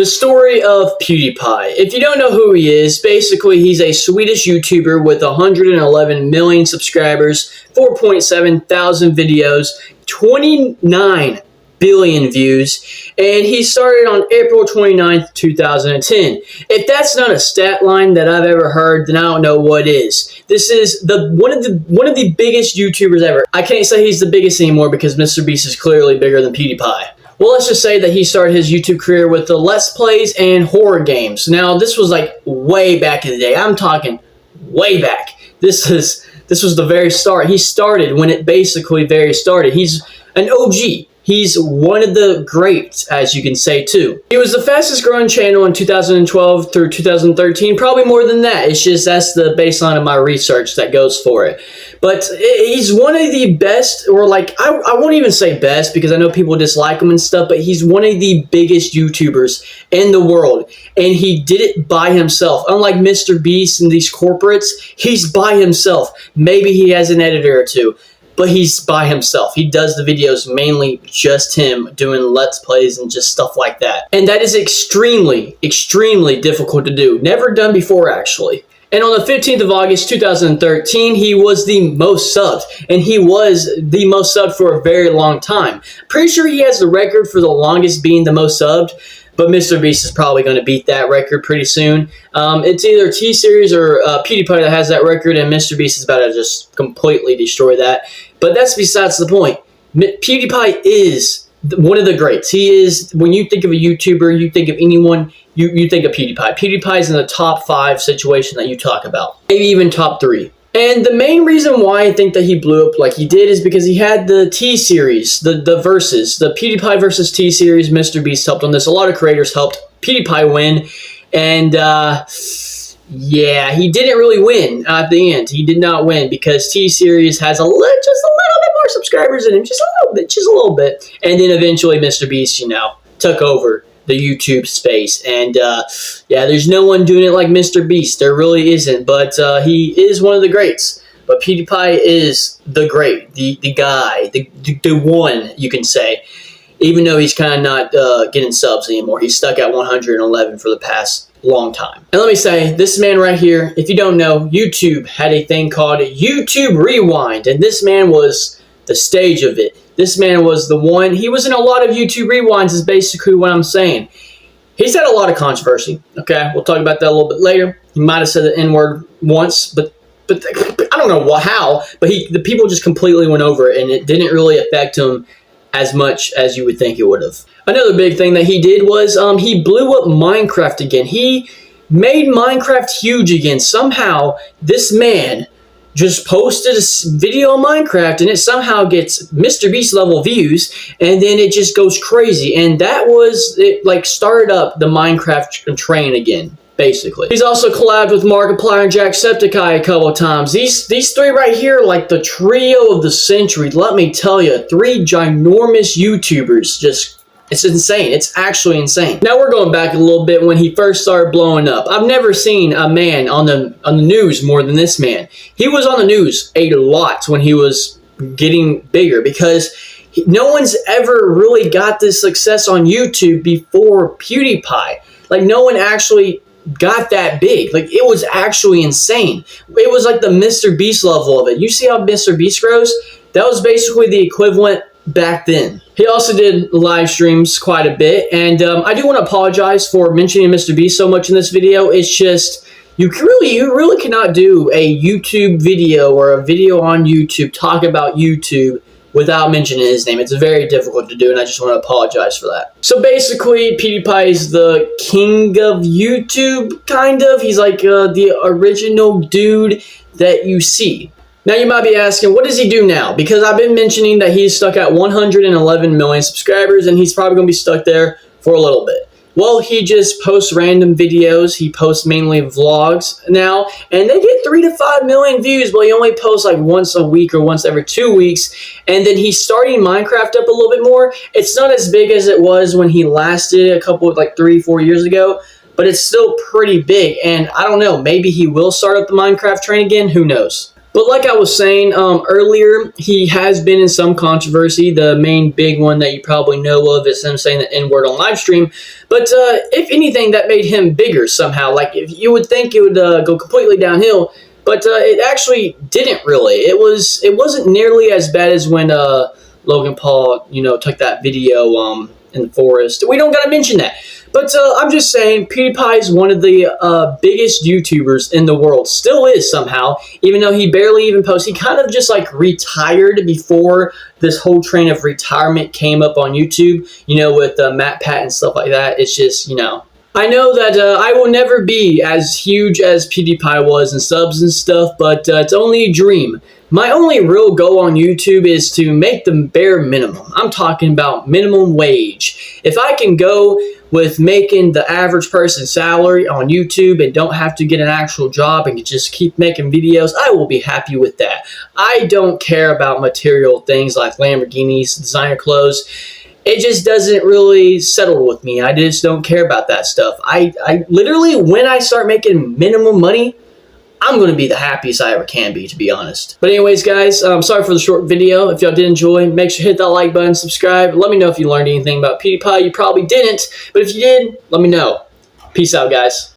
The story of PewDiePie. If you don't know who he is, basically he's a Swedish YouTuber with 111 million subscribers, 4.7 thousand videos, 29 billion views, and he started on April 29th, 2010. If that's not a stat line that I've ever heard, then I don't know what is. This is one of the biggest YouTubers ever. I can't say he's the biggest anymore because MrBeast is clearly bigger than PewDiePie. Well, let's just say that he started his YouTube career with the Let's Plays and horror games. Now, this was like way back in the day. I'm talking way back. This was the very start. He started when it basically very started. He's an OG. He's one of the greats, as you can say, too. He was the fastest growing channel in 2012 through 2013, probably more than that. It's just that's the baseline of my research that goes for it. But he's one of the best, or like, I won't even say best because I know people dislike him and stuff, but he's one of the biggest YouTubers in the world. And he did it by himself. Unlike MrBeast and these corporates, he's by himself. Maybe he has an editor or two, but he's by himself. He does the videos mainly just him doing Let's Plays and just stuff like that. And that is extremely, extremely difficult to do. Never done before, actually. And on the 15th of August, 2013, he was the most subbed. And he was the most subbed for a very long time. Pretty sure he has the record for the longest being the most subbed. But MrBeast is probably going to beat that record pretty soon. It's either T-Series or PewDiePie that has that record, and MrBeast is about to just completely destroy that. But that's besides the point. PewDiePie is one of the greats. He is, when you think of a YouTuber, you think of anyone, you think of PewDiePie. PewDiePie is in the top 5 situation that you talk about. Maybe even top 3. And the main reason why I think that he blew up like he did is because he had the T-Series, the versus, the PewDiePie versus T-Series. MrBeast helped on this. A lot of creators helped PewDiePie win. And, yeah, he didn't really win at the end. He did not win because T-Series has just a little bit more subscribers in him. Just a little bit. And then eventually MrBeast, took over the YouTube space, and yeah, there's no one doing it like MrBeast. There really isn't, but he is one of the greats. But PewDiePie is the great, the guy, the one, you can say, even though he's kind of not getting subs anymore. He's stuck at 111 for the past long time. And let me say, this man right here, if you don't know, YouTube had a thing called YouTube Rewind, and this man was the stage of it. This man was the one. He was in a lot of YouTube Rewinds is basically what I'm saying. He's had a lot of controversy. Okay, we'll talk about that a little bit later. He might have said the N-word once, but I don't know how, but the people just completely went over it, and it didn't really affect him as much as you would think it would have. Another big thing that he did was he blew up Minecraft again. He made Minecraft huge again. Somehow, this man just posted a video on Minecraft, and it somehow gets MrBeast level views, and then it just goes crazy. And that was, it like started up the Minecraft train again, basically. He's also collabed with Markiplier and Jacksepticeye a couple of times. These three right here, like the trio of the century, let me tell you, 3 ginormous YouTubers just... It's insane. It's actually insane. Now we're going back a little bit when he first started blowing up. I've never seen a man on the news more than this man. He was on the news a lot when he was getting bigger because no one's ever really got this success on YouTube before PewDiePie. Like, no one actually got that big. Like, it was actually insane. It was like the MrBeast level of it. You see how MrBeast grows? That was basically the equivalent back then. He also did live streams quite a bit, and I do want to apologize for mentioning MrBeast so much in this video. It's just, you really cannot do a YouTube video or a video on YouTube, talk about YouTube, without mentioning his name. It's very difficult to do, and I just want to apologize for that. So basically, PewDiePie is the king of YouTube, kind of. He's like the original dude that you see. Now you might be asking, what does he do now? Because I've been mentioning that he's stuck at 111 million subscribers, and he's probably going to be stuck there for a little bit. Well, he just posts random videos. He posts mainly vlogs now, and they get 3 to 5 million views, but he only posts like once a week or once every 2 weeks. And then he's starting Minecraft up a little bit more. It's not as big as it was when he last did it a couple of like 3-4 years ago, but it's still pretty big. And I don't know, maybe he will start up the Minecraft train again. Who knows? But like I was saying earlier, he has been in some controversy. The main big one that you probably know of is him saying the N-word on live stream. But if anything, that made him bigger somehow. Like, if you would think it would go completely downhill, but it actually didn't really. It wasn't nearly as bad as when Logan Paul, took that video in the forest. We don't gotta mention that. But I'm just saying, PewDiePie is one of the biggest YouTubers in the world. Still is somehow, even though he barely even posts. He kind of just like retired before this whole train of retirement came up on YouTube, with Matt Pat and stuff like that. It's just, I know that I will never be as huge as PewDiePie was in subs and stuff, but it's only a dream. My only real goal on YouTube is to make the bare minimum. I'm talking about minimum wage. If I can go with making the average person's salary on YouTube and don't have to get an actual job and just keep making videos, I will be happy with that. I don't care about material things like Lamborghinis, designer clothes. It just doesn't really settle with me. I just don't care about that stuff. I literally, when I start making minimum money, I'm going to be the happiest I ever can be, to be honest. But anyways, guys, sorry for the short video. If y'all did enjoy, make sure to hit that like button, subscribe. Let me know if you learned anything about PewDiePie. You probably didn't, but if you did, let me know. Peace out, guys.